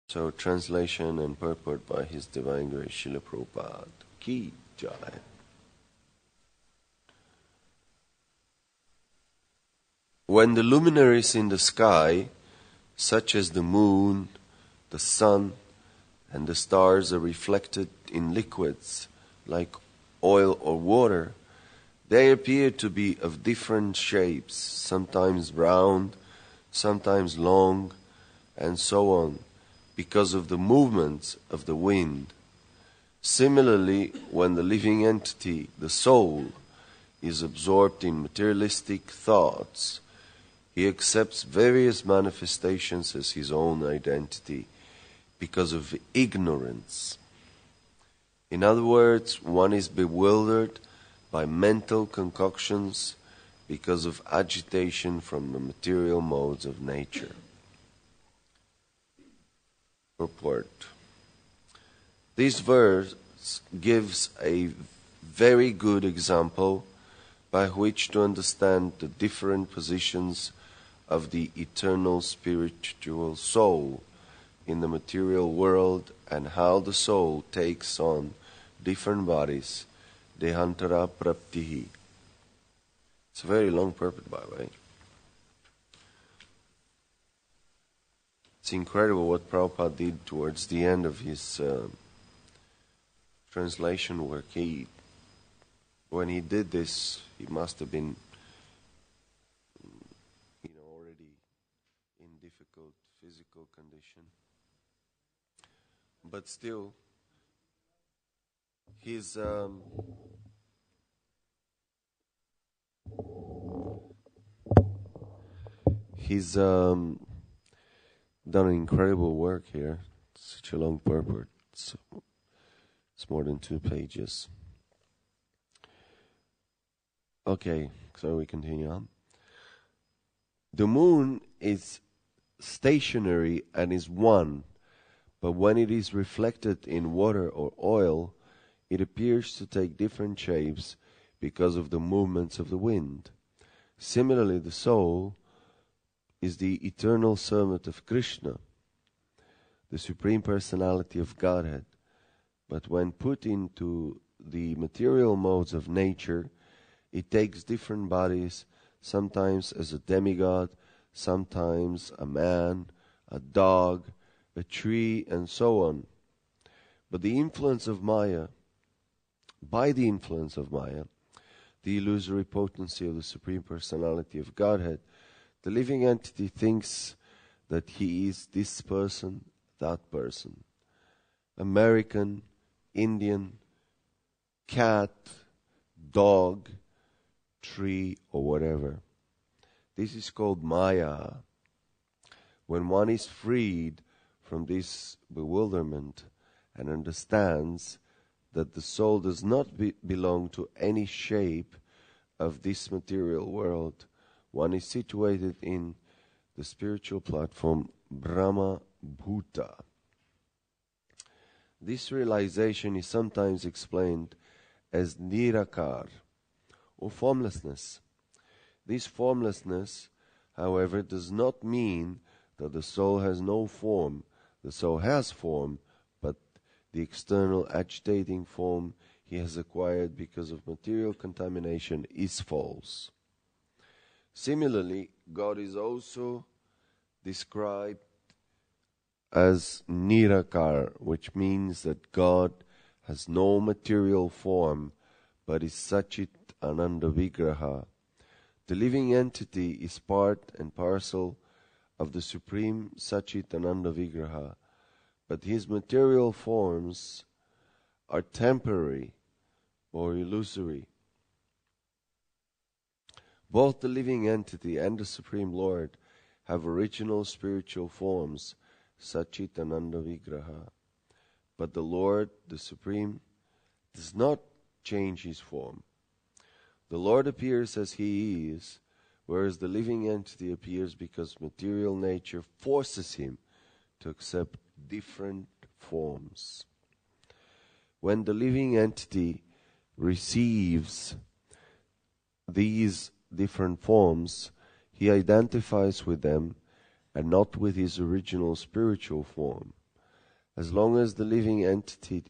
So, translation and purport by His Divine Grace Srila Prabhupada. Ki Jai. When the luminaries in the sky, such as the moon, the sun, and the stars are reflected in liquids like oil or water, they appear to be of different shapes, sometimes round, sometimes long, and so on, because of the movements of the wind. Similarly, when the living entity, the soul, is absorbed in materialistic thoughts, he accepts various manifestations as his own identity because of ignorance. In other words, one is bewildered by mental concoctions because of agitation from the material modes of nature. Purport. This verse gives a very good example by which to understand the different positions of the eternal spiritual soul in the material world and how the soul takes on different bodies, dehantara praptihi. It's a very long purport, by the way. It's incredible what Prabhupada did towards the end of his translation work. When he did this, he must have been, already in difficult physical condition. But still, he's done incredible work here. Such a long purport. It's more than 2 pages. Okay, so we continue on. The moon is stationary and is one, but when it is reflected in water or oil, it appears to take different shapes because of the movements of the wind. Similarly, the soul is the eternal servant of Krishna, the Supreme Personality of Godhead, but when put into the material modes of nature, it takes different bodies, sometimes as a demigod, sometimes a man, a dog, a tree, and so on. But by the influence of Maya, the illusory potency of the Supreme Personality of Godhead, the living entity thinks that he is this person, that person. American, Indian, cat, dog, tree, or whatever. This is called Maya. When one is freed from this bewilderment and understands that the soul does not belong to any shape of this material world, one is situated in the spiritual platform Brahma Bhuta. This realization is sometimes explained as Nirakar, or formlessness. This formlessness, however, does not mean that the soul has no form. The soul has form, but the external agitating form he has acquired because of material contamination is false. Similarly, God is also described as Nirakar, which means that God has no material form, but is Sachit Ananda Vigraha. The living entity is part and parcel of the Supreme Sachit Ananda Vigraha, but his material forms are temporary or illusory. Both the living entity and the Supreme Lord have original spiritual forms, Sachit Ananda Vigraha. But the Lord, the Supreme, does not change his form. The Lord appears as he is, whereas the living entity appears because material nature forces him to accept different forms. When the living entity receives these different forms, he identifies with them and not with his original spiritual form. As long as the living entity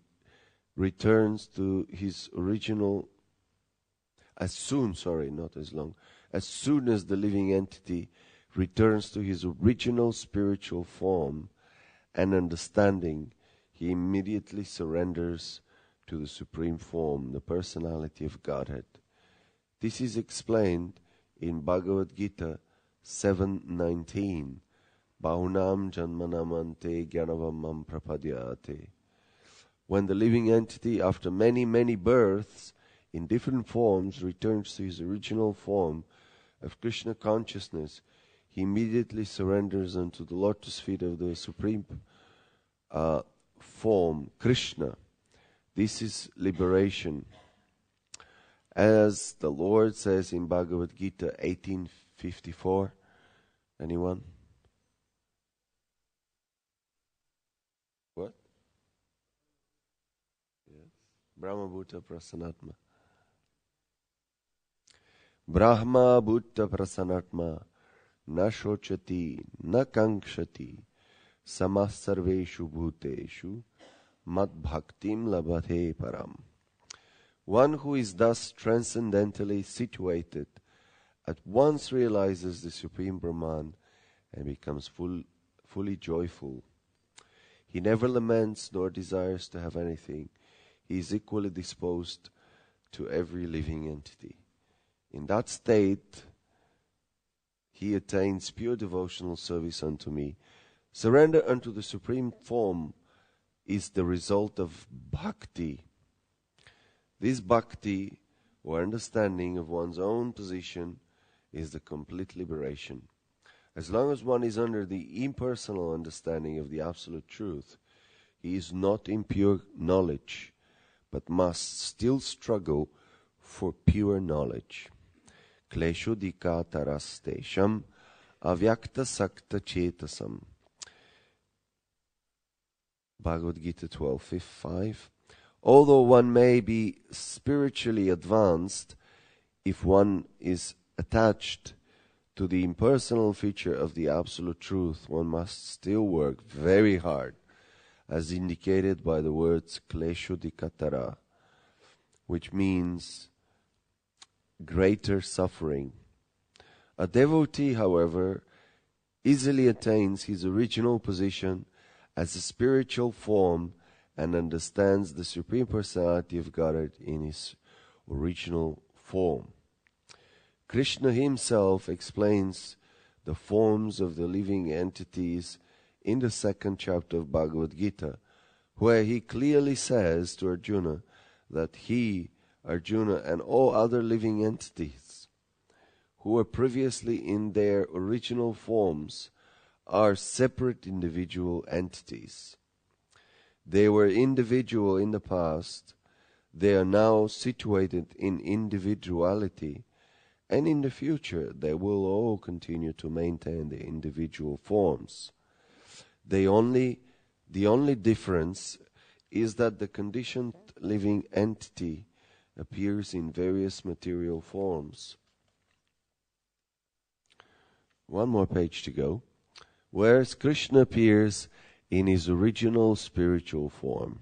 returns to his original, as soon as the living entity returns to his original spiritual form and understanding, he immediately surrenders to the Supreme Form, the personality of Godhead. This is explained in Bhagavad Gita 7:19. Bahunam janmanamante gyanavam prapadyate. When the living entity, after many, many births in different forms, returns to his original form of Krishna consciousness, he immediately surrenders unto the lotus feet of the Supreme Form, Krishna. This is liberation. As the Lord says in Bhagavad Gita 18:54. Anyone? What? Yes. Brahma Bhuta Prasanatma. Brahma Bhuta Prasanatma na shochati na kankshati samasarveshu bhuteshu mad bhaktim labhate param. One who is thus transcendentally situated at once realizes the Supreme Brahman and becomes fully joyful. He never laments nor desires to have anything. He is equally disposed to every living entity. In that state, he attains pure devotional service unto me. Surrender unto the Supreme Form is the result of bhakti. This bhakti, or understanding of one's own position, is the complete liberation. As long as one is under the impersonal understanding of the Absolute Truth, he is not in pure knowledge, but must still struggle for pure knowledge. Kleshu dika tarastesham avyakta sakta chetasam. Bhagavad Gita 12:5. Although one may be spiritually advanced, if one is attached to the impersonal feature of the Absolute Truth, one must still work very hard, as indicated by the words kleshu dikatara, which means greater suffering. A devotee, however, easily attains his original position as a spiritual form and understands the Supreme Personality of Godhead in his original form. Krishna himself explains the forms of the living entities in the 2nd chapter of Bhagavad Gita, where he clearly says to Arjuna that he, Arjuna, and all other living entities who were previously in their original forms are separate individual entities. They were individual in the past, they are now situated in individuality, and in the future they will all continue to maintain their individual forms. The only difference is that the conditioned living entity appears in various material forms. One more page to go. Whereas Krishna appears in his original spiritual form.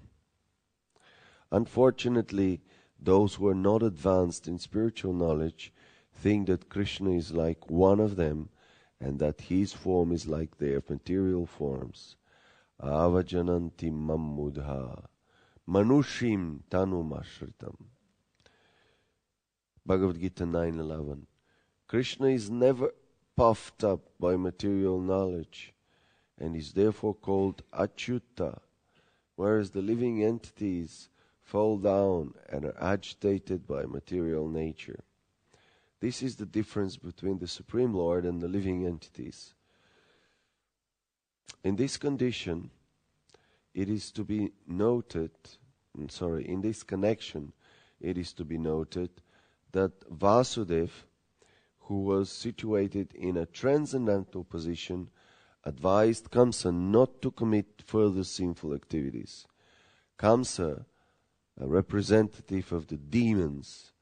Unfortunately, those who are not advanced in spiritual knowledge think that Krishna is like one of them and that his form is like their material forms. Avajananti mammudha manushim tanumashritam. Bhagavad Gita 9:11. Krishna is never puffed up by material knowledge and is therefore called Achyuta, whereas the living entities fall down and are agitated by material nature. This is the difference between the Supreme Lord and the living entities. In this condition, it is to be noted, in this connection, it is to be noted that Vasudeva, who was situated in a transcendental position, advised Kamsa not to commit further sinful activities. Kamsa, a representative of the demons,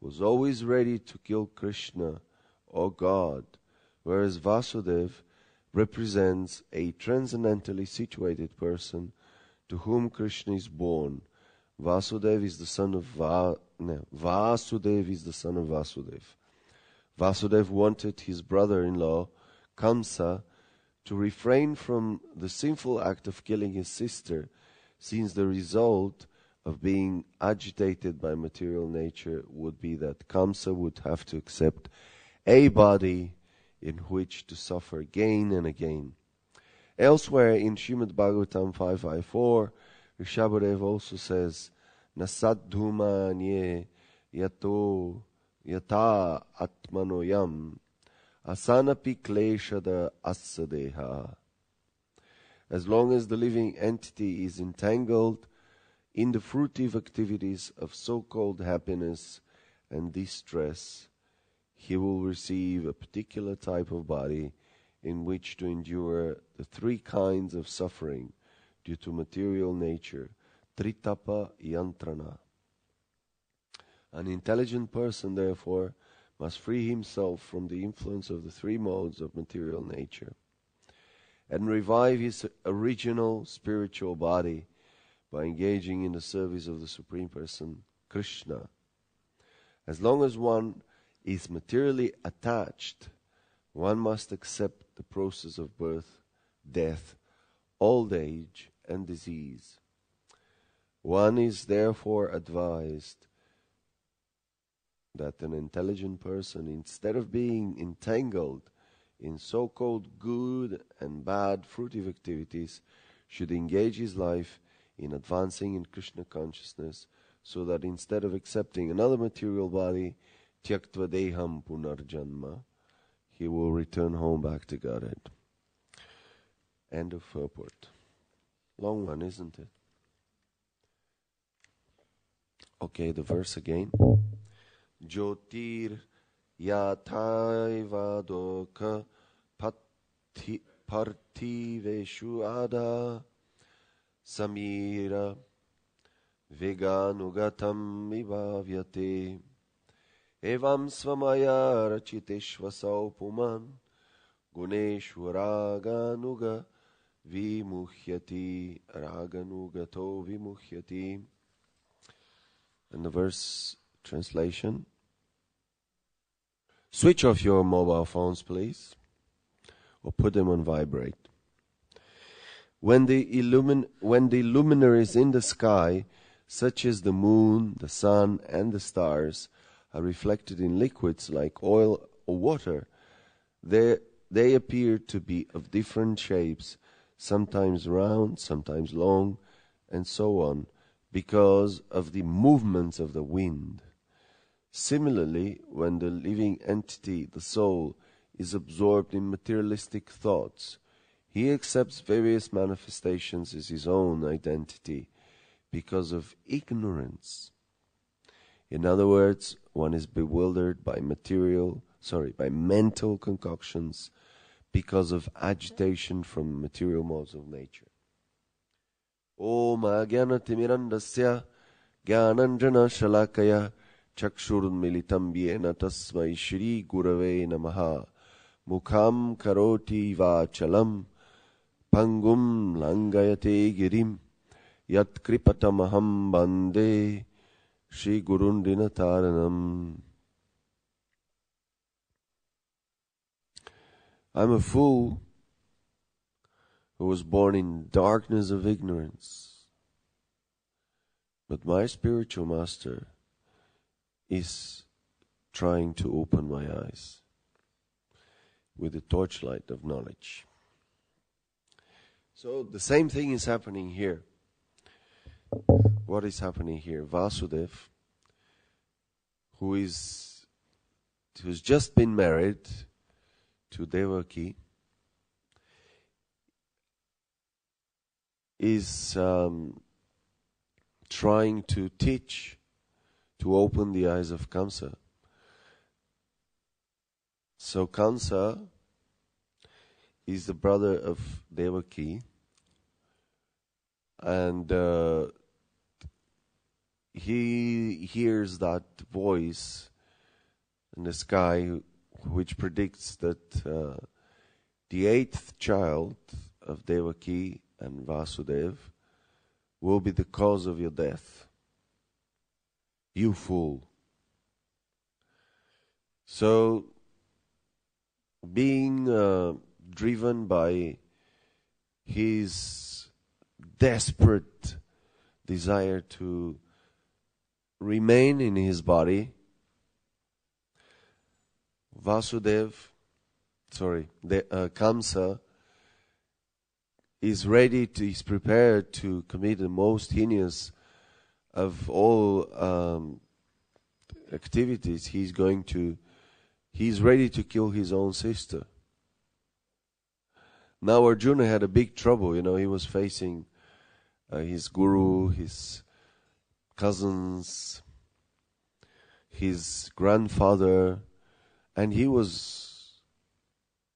was always ready to kill Krishna or God, whereas Vasudeva represents a transcendentally situated person to whom Krishna is born. Vasudeva is the son of Vasudeva is the son of Vasudeva. Vasudeva wanted his brother-in-law, Kamsa, to refrain from the sinful act of killing his sister, since the result of being agitated by material nature would be that Kamsa would have to accept a body in which to suffer again and again. Elsewhere in Srimad Bhagavatam 554, Rishabhadev also says, Nasadhuma nye yato yata atmanoyam asanapi kleshada asadeha. As long as the living entity is entangled in the fruitive activities of so-called happiness and distress, he will receive a particular type of body in which to endure the three kinds of suffering due to material nature, tritapa yantrana. An intelligent person, therefore, must free himself from the influence of the three modes of material nature and revive his original spiritual body by engaging in the service of the Supreme Person, Krishna. As long as one is materially attached, one must accept the process of birth, death, old age, and disease. One is therefore advised that an intelligent person, instead of being entangled in so-called good and bad fruitive activities, should engage his life in advancing in Krishna consciousness, so that instead of accepting another material body, tyaktva deham punarjanma, he will return home back to Godhead. End of purport. Long one, isn't it? Okay, the verse again. Jyotir yathaiva doka parthiveshu ada samira veganugatam vibhavyate evam svamaya rachiteshvasau puman guneshu raganuga vimuhyati raganugato vimuhyati. And the verse translation. Switch off your mobile phones, please, or put them on vibrate. When the luminaries in the sky, such as the moon, the sun, and the stars, are reflected in liquids like oil or water, they appear to be of different shapes, sometimes round, sometimes long, and so on, because of the movements of the wind. Similarly, when the living entity, the soul, is absorbed in materialistic thoughts, he accepts various manifestations as his own identity because of ignorance. In other words, one is bewildered by mental concoctions because of agitation from material modes of nature. Om Agyanatimirandasya Gyananjana Shalakaya Chakshurunmilitam Yena Tasmai Shri Gurave Namaha Mukham Karoti Vachalam Pangum Langayate Girim Yat Kripatamaham Bande Shri Gurundinataranam. I'm a fool who was born in darkness of ignorance, but my spiritual master is trying to open my eyes with the torchlight of knowledge. So the same thing is happening here. What is happening here? Vasudeva, who's just been married to Devaki, is trying to teach, to open the eyes of Kamsa. So Kamsa is the brother of Devaki, and he hears that voice in the sky which predicts that the eighth child of Devaki and Vasudeva will be the cause of your death. You fool. So, being driven by his desperate desire to remain in his body, Kamsa is prepared to commit the most heinous of all activities. He's ready to kill his own sister. Now Arjuna had a big trouble, he was facing his guru, his cousins, his grandfather, and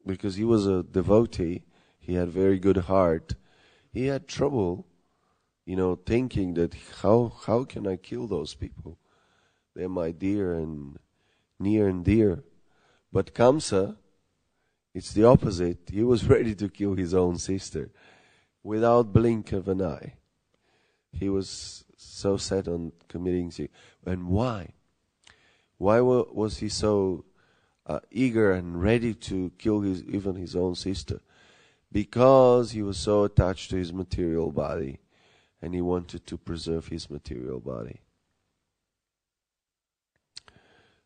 because he was a devotee, he had very good heart, he had trouble, thinking that how can I kill those people? They're my dear and near and dear. But Kamsa, it's the opposite. He was ready to kill his own sister without blink of an eye. He was so set on committing sin. And why? Why was he so eager and ready to kill even his own sister? Because he was so attached to his material body, and he wanted to preserve his material body.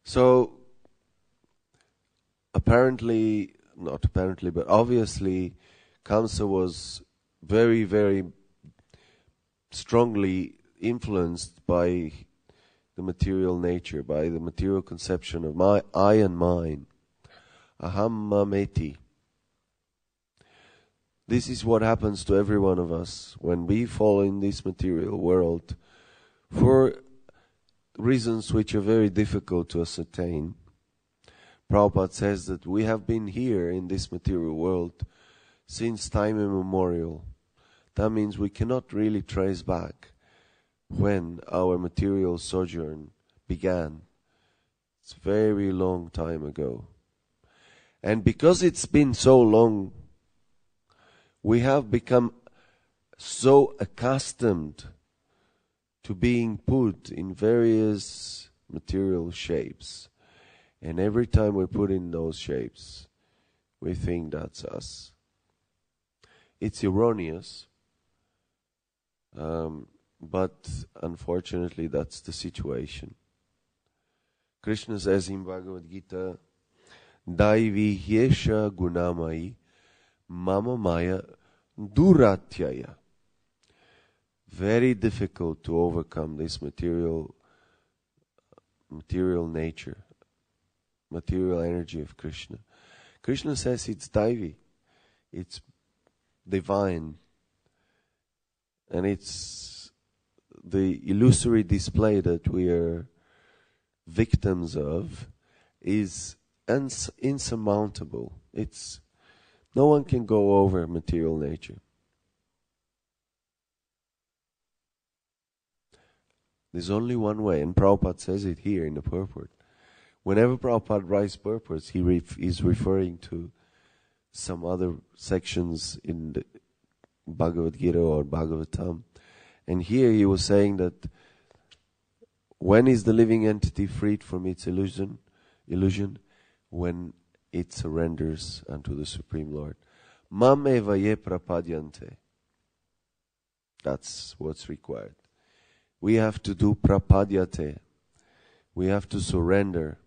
So, obviously, Kamsa was very, very strongly influenced by the material nature, by the material conception of I and mine. Aham mameti. This is what happens to every one of us when we fall in this material world for reasons which are very difficult to ascertain. Prabhupada says that we have been here in this material world since time immemorial. That means we cannot really trace back when our material sojourn began. It's a very long time ago. And because it's been so long, we have become so accustomed to being put in various material shapes. And every time we're put in those shapes, we think that's us. It's erroneous, but unfortunately that's the situation. Krishna says in Bhagavad Gita, Daivi Hyesha Gunamai Mama Maya Duratyaya. Very difficult to overcome this material nature, material energy of Krishna. Krishna says it's Daivi, it's divine, and it's the illusory display that we are victims of is insurmountable. No one can go over material nature. There's only one way, and Prabhupada says it here in the purport. Whenever Prabhupada writes purports, he is referring to some other sections in the Bhagavad Gita or Bhagavatam. And here he was saying that when is the living entity freed from its illusion? When it surrenders unto the Supreme Lord. Mam eva ye prapadyante. That's what's required. We have to do prapadyate. We have to surrender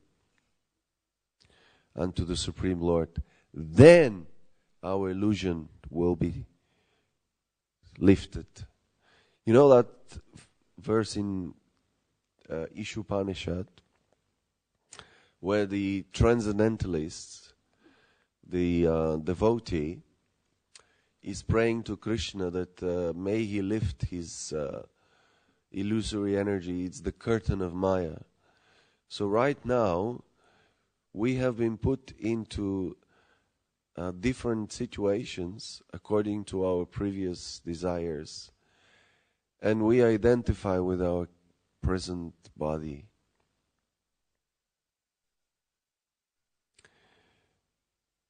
unto the Supreme Lord. Then our illusion will be lifted. You know that verse in Ishupanishad where the transcendentalist, the devotee, is praying to Krishna that may he lift his illusory energy. It's the curtain of Maya. So right now, we have been put into different situations according to our previous desires. And we identify with our present body.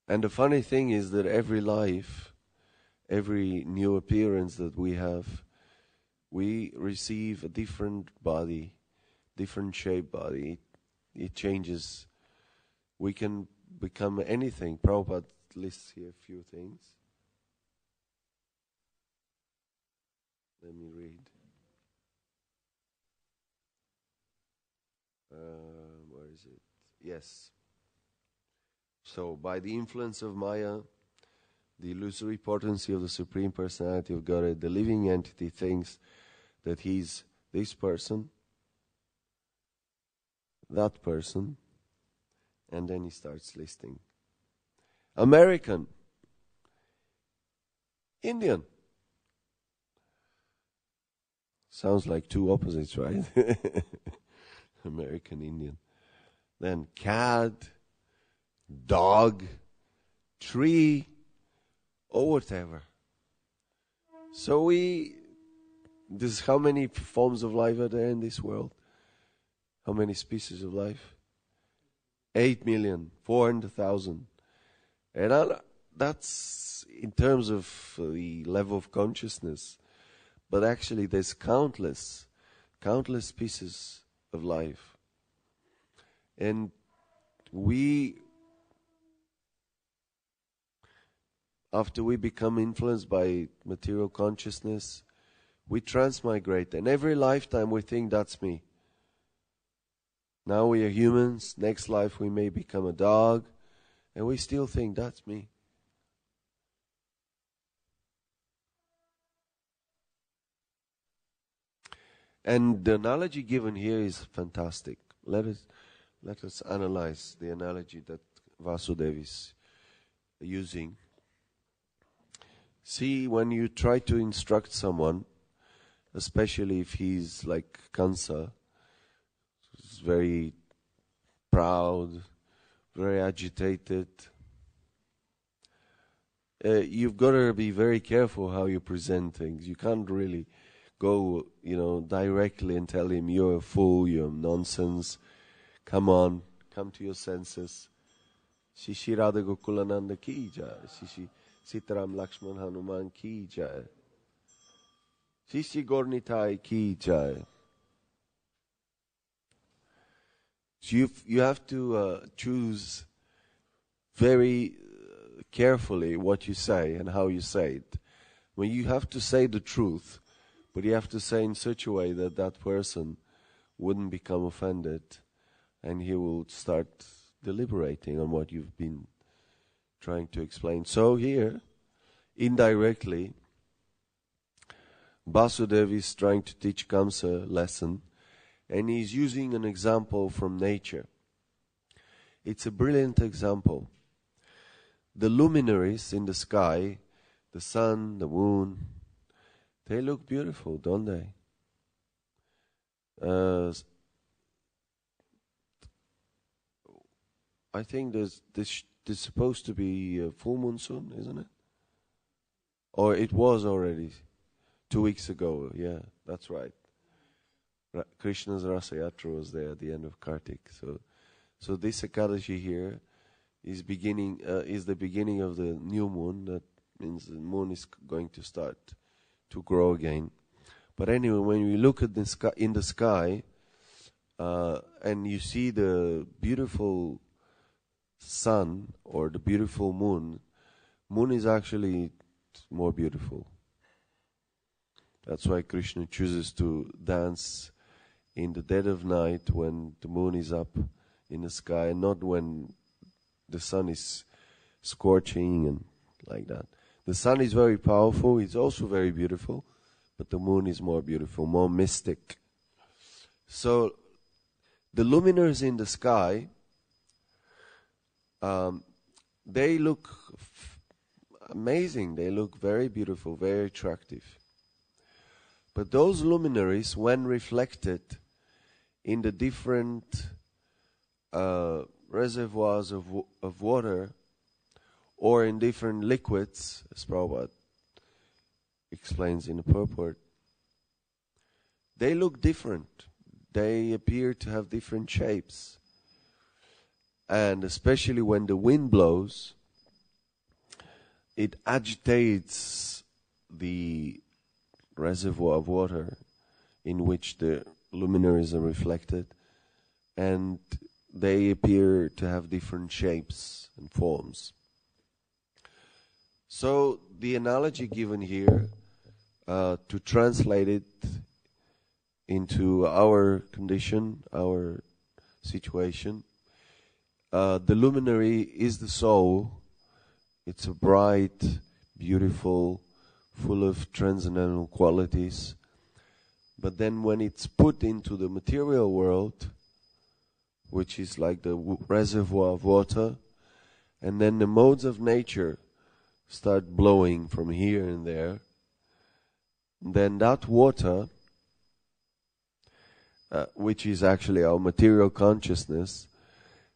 And the funny thing is that every life, every new appearance that we have, we receive a different body, different shaped body. It changes. We can become anything. Prabhupada lists here a few things. Let me read. Where is it? Yes. So, by the influence of Maya, the illusory potency of the Supreme Personality of Godhead, the living entity thinks that he's this person, that person, and then he starts listing. American, Indian. Sounds like two opposites, right? American, Indian. Then cat, dog, tree, or whatever. So this is how many forms of life are there in this world? How many species of life? 8,400,000. And that's in terms of the level of consciousness. But actually there's countless pieces of life. And after we become influenced by material consciousness, we transmigrate. And every lifetime we think that's me. Now we are humans. Next life we may become a dog. And we still think that's me. And the analogy given here is fantastic. Let us analyze the analogy that Vasudeva is using. See, when you try to instruct someone, especially if he's like Kansa, he's very proud, very agitated, you've got to be very careful how you present things. You can't really go, directly and tell him, you're a fool, you're nonsense, come on, come to your senses. Shishi Radha Gokulananda ki jai, Shishi Sitaram Lakshman Hanuman ki jai, Shishi Gornitai ki jai. So you have to choose very carefully what you say and how you say it. When you have to say the truth, but you have to say in such a way that that person wouldn't become offended and he will start deliberating on what you've been trying to explain. So here, indirectly, Vasudeva is trying to teach Kamsa a lesson, and he's using an example from nature. It's a brilliant example. The luminaries in the sky, the sun, the moon, they look beautiful, don't they? I think this supposed to be a full moon soon, isn't it? Or it was already 2 weeks ago. Yeah, that's right. Krishna's Rasa Yatra was there at the end of Kartik. So this Ekadashi here is the beginning of the new moon. That means the moon is going to start to grow again. But anyway, when we look at the sky, in the sky, and you see the beautiful sun or the beautiful moon is actually more beautiful. That's why Krishna chooses to dance in the dead of night when the moon is up in the sky, and not when the sun is scorching and like that. The sun is very powerful, it's also very beautiful, but the moon is more beautiful, more mystic. So the luminaries in the sky, they look amazing, they look very beautiful, very attractive. But those luminaries, when reflected in the different reservoirs of water, or in different liquids, as Prabhupada explains in the purport, they look different. They appear to have different shapes. And especially when the wind blows, it agitates the reservoir of water in which the luminaries are reflected, and they appear to have different shapes and forms. So the analogy given here, to translate it into our condition, our situation, the luminary is the soul. It's a bright, beautiful, full of transcendental qualities. But then when it's put into the material world, which is like the reservoir of water, and then the modes of nature start blowing from here and there, then that water, which is actually our material consciousness,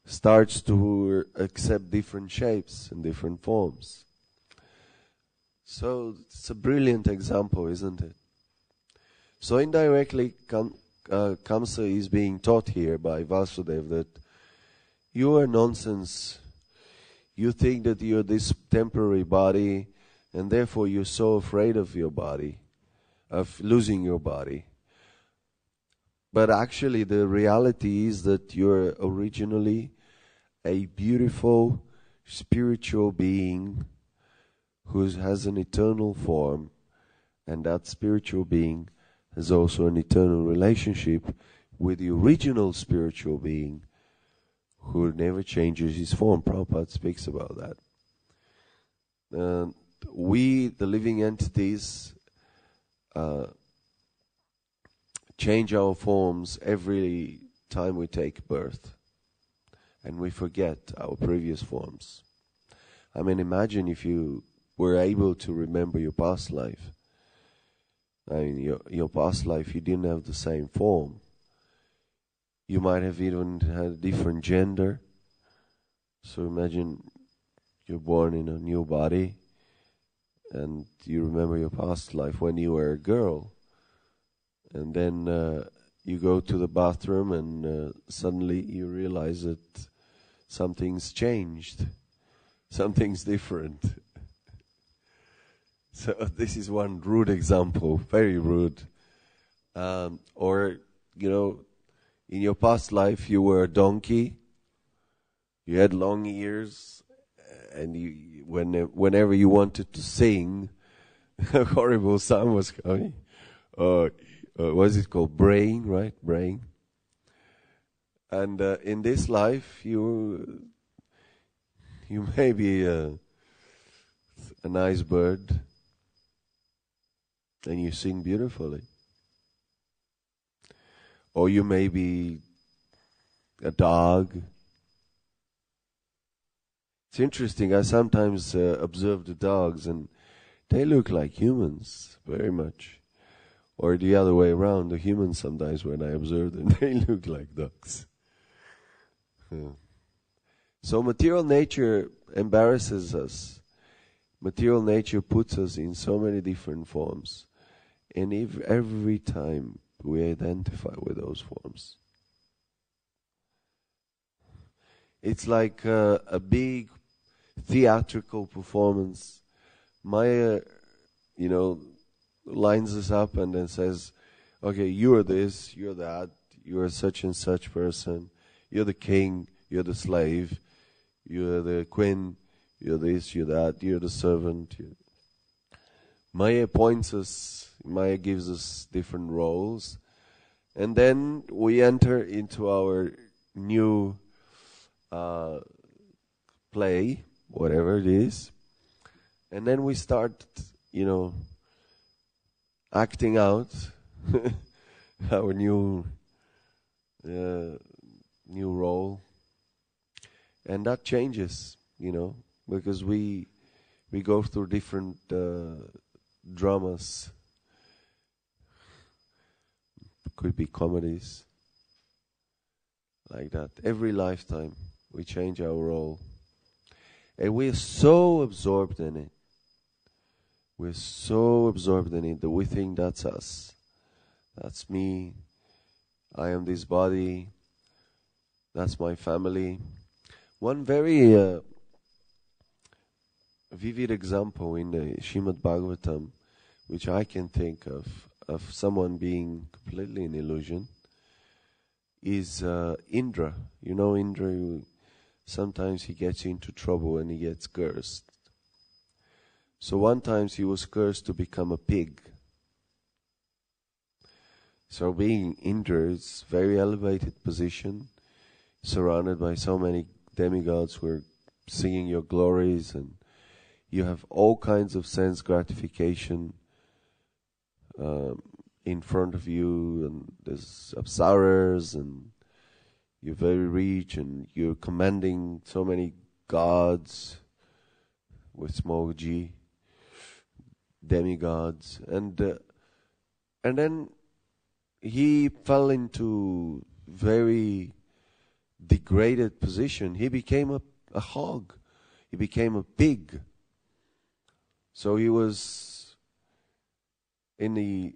starts to accept different shapes and different forms. So it's a brilliant example, isn't it? So indirectly, Kamsa is being taught here by Vasudeva that you are nonsense. You think that you're this temporary body, and therefore you're so afraid of your body, of losing your body. But actually the reality is that you're originally a beautiful spiritual being who has an eternal form, and that spiritual being has also an eternal relationship with the original spiritual being who never changes his form. Prabhupada speaks about that. We, the living entities, change our forms every time we take birth, and we forget our previous forms. I mean, imagine if you were able to remember your past life. I mean, your past life, you didn't have the same form. You might have even had a different gender. So imagine you're born in a new body, and you remember your past life when you were a girl. And then you go to the bathroom, and suddenly you realize that something's changed. Something's different. So this is one rude example, very rude. Or, you know, in your past life you were a donkey. You had long ears, and whenever you wanted to sing, a horrible sound was coming. What is it called? Braying, right? Braying. And in this life, you may be a nice bird, and you sing beautifully. Or you may be a dog. It's interesting, I sometimes observe the dogs, and they look like humans, very much. Or the other way around, the humans sometimes, when I observe them, they look like dogs. So material nature embarrasses us. Material nature puts us in so many different forms. And every time we identify with those forms. It's like a big theatrical performance. Maya, lines us up and then says, okay, you're this, you're that, you're such and such person, you're the king, you're the slave, you're the queen, you're this, you're that, you're the servant. Maya Maya gives us different roles, and then we enter into our new play, whatever it is, and then we start, acting out our new role, and that changes, because we go through different dramas. Could be comedies like that. Every lifetime we change our role, and we're so absorbed in it. We're so absorbed in it that we think that's us. That's me. I am this body. That's my family. One very vivid example in the Srimad Bhagavatam, which I can think of someone being completely in illusion, is Indra. You know Indra, sometimes he gets into trouble and he gets cursed. So one time he was cursed to become a pig. So being Indra is very elevated position, surrounded by so many demigods who are singing your glories, and you have all kinds of sense gratification in front of you, and there's apsaras, and you're very rich, and you're commanding so many gods with small g, demigods, and then he fell into very degraded position. He became a hog. He became a pig. So he was in the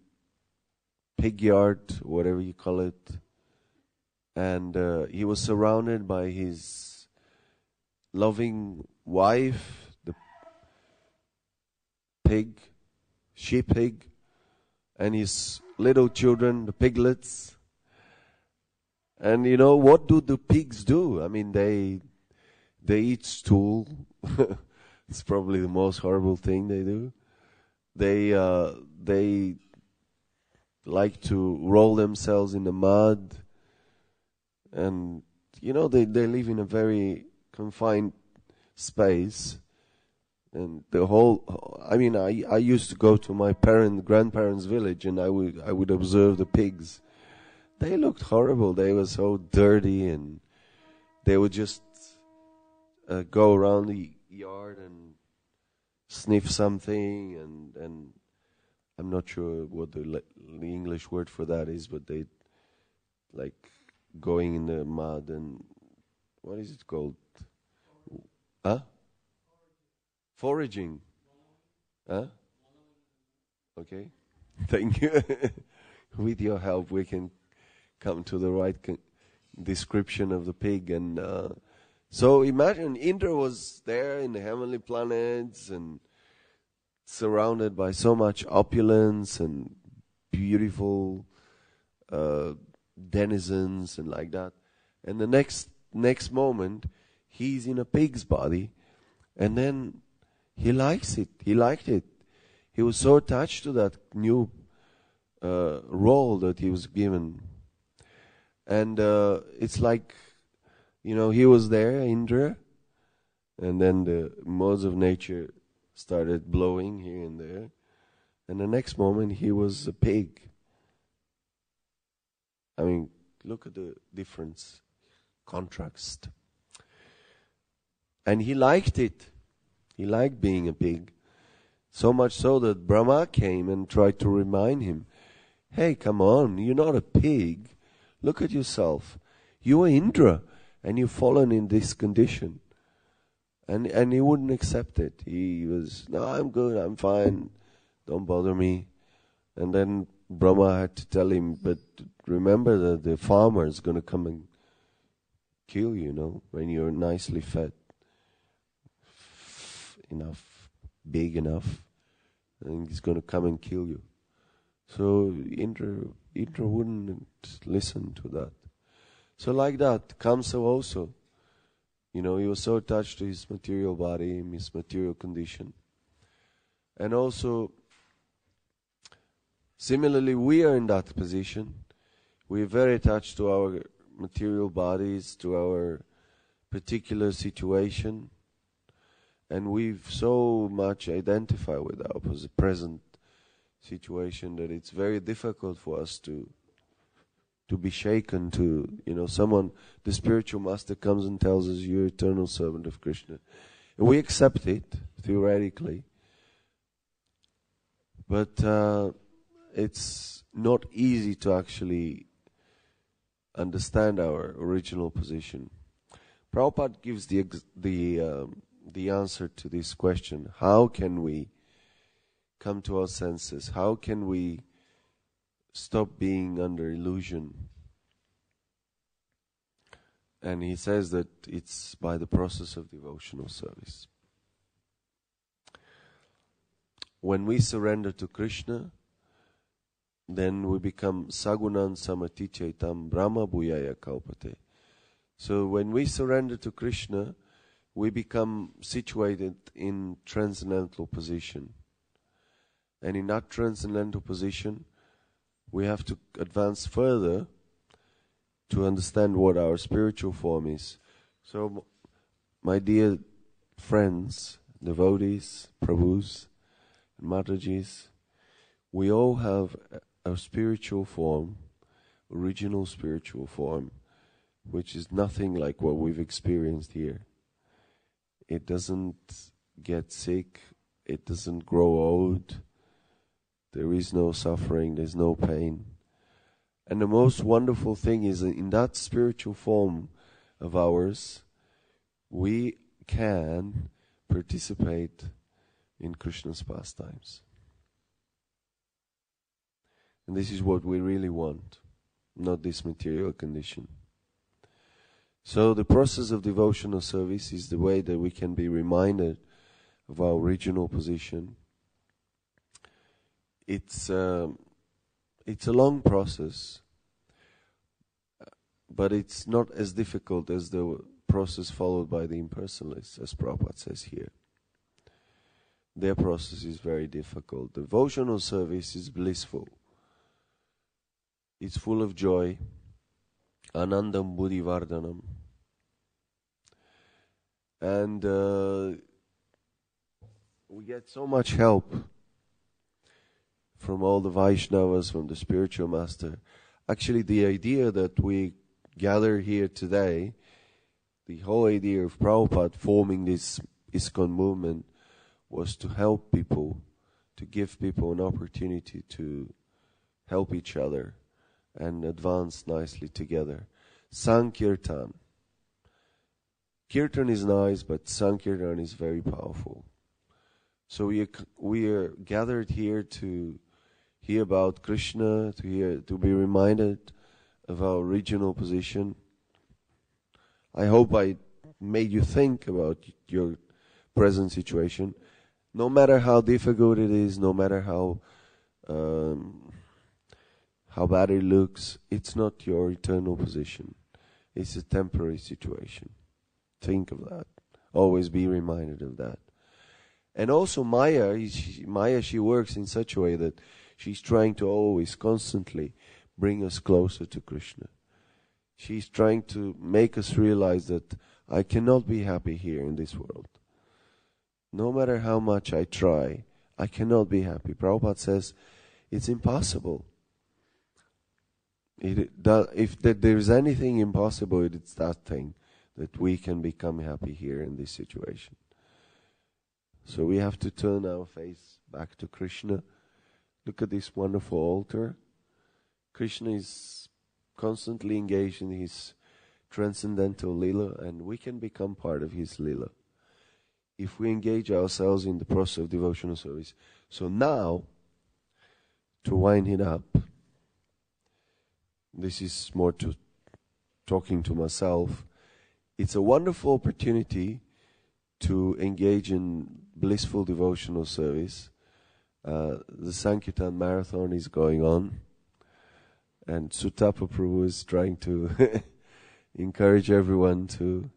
pig yard, whatever you call it, and he was surrounded by his loving wife, the pig, she-pig, and his little children, the piglets. And you know, what do the pigs do? I mean, they eat stool. It's probably the most horrible thing they do. They like to roll themselves in the mud, and you know, they live in a very confined space. And the whole, I mean, I used to go to my grandparents' village, and I would observe the pigs. They looked horrible. They were so dirty, and they would just go around the yard and sniff something, and I'm not sure what the English word for that is, but they like going in the mud, and what is it called? Huh? Foraging. Huh? Okay. Thank you. With your help, we can come to the right description of the pig. And so imagine Indra was there in the heavenly planets and surrounded by so much opulence and beautiful denizens and like that. And the next moment, he's in a pig's body, and then he likes it. He liked it. He was so attached to that new role that he was given. And it's like, you know, he was there, Indra, and then the modes of nature started blowing here and there. And the next moment, he was a pig. I mean, look at the difference, contrast. And he liked it. He liked being a pig. So much so that Brahma came and tried to remind him, hey, come on, you're not a pig. Look at yourself. You are Indra, and you've fallen in this condition. And he wouldn't accept it. He was, no, I'm good, I'm fine, don't bother me. And then Brahma had to tell him, but remember that the farmer is going to come and kill you, when you're nicely fed. Enough, big enough, and he's going to come and kill you. So Indra wouldn't listen to that. So like that, Kamsa also, he was so attached to his material body, his material condition. And also, similarly, we are in that position. We're very attached to our material bodies, to our particular situation. And we've so much identified with our present situation that it's very difficult for us to be shaken to, the spiritual master comes and tells us, you're eternal servant of Krishna. And we accept it, theoretically. But it's not easy to actually understand our original position. Prabhupada gives the answer to this question. How can we come to our senses? How can we stop being under illusion? And he says that it's by the process of devotional service. when we surrender to Krishna, then we become Sagunan Samatichaitam Brahma Bhuyaya Kaupate. So when we surrender to Krishna, we become situated in transcendental position. And in that transcendental position, we have to advance further to understand what our spiritual form is. So, my dear friends, devotees, Prabhus, and Matajis, we all have a spiritual form, original spiritual form, which is nothing like what we've experienced here. It doesn't get sick, it doesn't grow old, there is no suffering, there's no pain. And the most wonderful thing is that in that spiritual form of ours, we can participate in Krishna's pastimes. And this is what we really want, not this material condition. So the process of devotional service is the way that we can be reminded of our original position. It's a long process, but it's not as difficult as the process followed by the impersonalists, as Prabhupada says here. Their process is very difficult. Devotional service is blissful. It's full of joy. Anandam Buddhi Vardhanam. And we get so much help from all the Vaishnavas, from the spiritual master. Actually, the idea that we gather here today, the whole idea of Prabhupada forming this ISKCON movement was to help people, to give people an opportunity to help each other and advance nicely together. Sankirtan. Kirtan is nice, but Sankirtan is very powerful. So we are gathered here to hear about Krishna, to be reminded of our original position. I hope I made you think about your present situation. No matter how difficult it is, no matter how bad it looks, it's not your eternal position. It's a temporary situation. Think of that. Always be reminded of that. And also Maya, she works in such a way that she's trying to always, constantly bring us closer to Krishna. She's trying to make us realize that I cannot be happy here in this world. No matter how much I try, I cannot be happy. Prabhupada says it's impossible. If there is anything impossible, it's that thing, that we can become happy here in this situation. So we have to turn our face back to Krishna. Look at this wonderful altar. Krishna is constantly engaged in his transcendental lila, and we can become part of his lila if we engage ourselves in the process of devotional service. So now, to wind it up, this is more to talking to myself. It's a wonderful opportunity to engage in blissful devotional service. The Sankirtan Marathon is going on, and Sutapa Prabhu is trying to encourage everyone to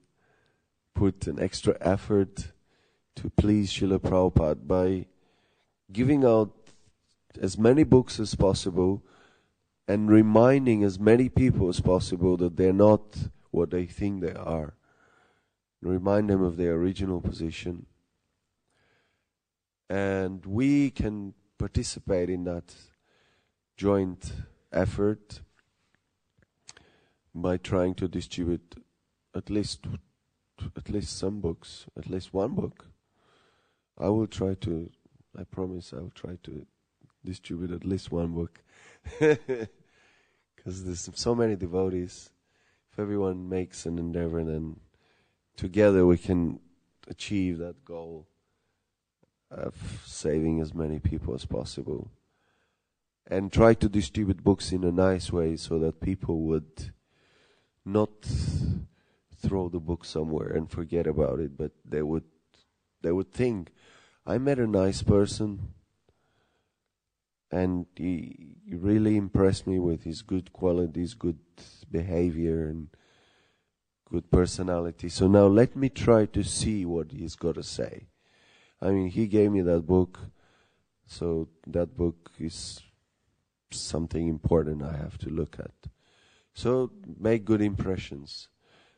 put an extra effort to please Srila Prabhupada by giving out as many books as possible and reminding as many people as possible that they're not what they think they are. Remind them of their original position. And we can participate in that joint effort by trying to distribute at least some books, at least one book. I promise I will try to distribute at least one book. Because there's so many devotees. If everyone makes an endeavor, then together we can achieve that goal of saving as many people as possible. And try to distribute books in a nice way so that people would not throw the book somewhere and forget about it, but they would think, I met a nice person, and he really impressed me with his good qualities, good behavior, and good personality. So now let me try to see what he's got to say. I mean, he gave me that book, so that book is something important I have to look at. So make good impressions.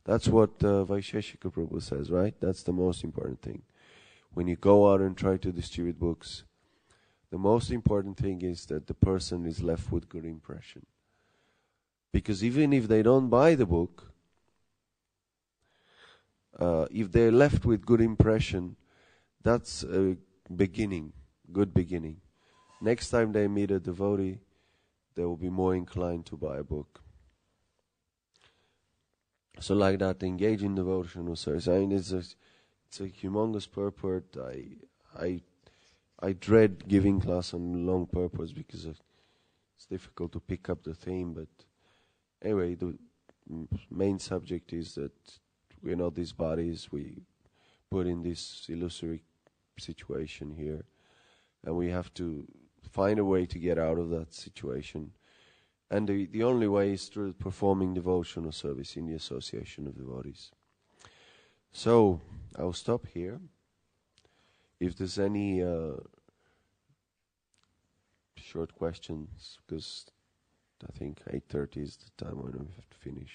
That's what Vaisheshika Prabhu says, right? That's the most important thing. When you go out and try to distribute books, the most important thing is that the person is left with good impression. Because even if they don't buy the book, if they're left with good impression, that's a beginning, good beginning. Next time they meet a devotee, they will be more inclined to buy a book. So like that, engage in devotional service. I mean, it's a humongous purport. I dread giving class on long purports because it's difficult to pick up the theme. But anyway, the main subject is that we're not these bodies. We put in this illusory situation here, and we have to find a way to get out of that situation. And the only way is through performing devotional service in the association of devotees. So I'll stop here. If there's any short questions, because I think 8:30 is the time when we have to finish.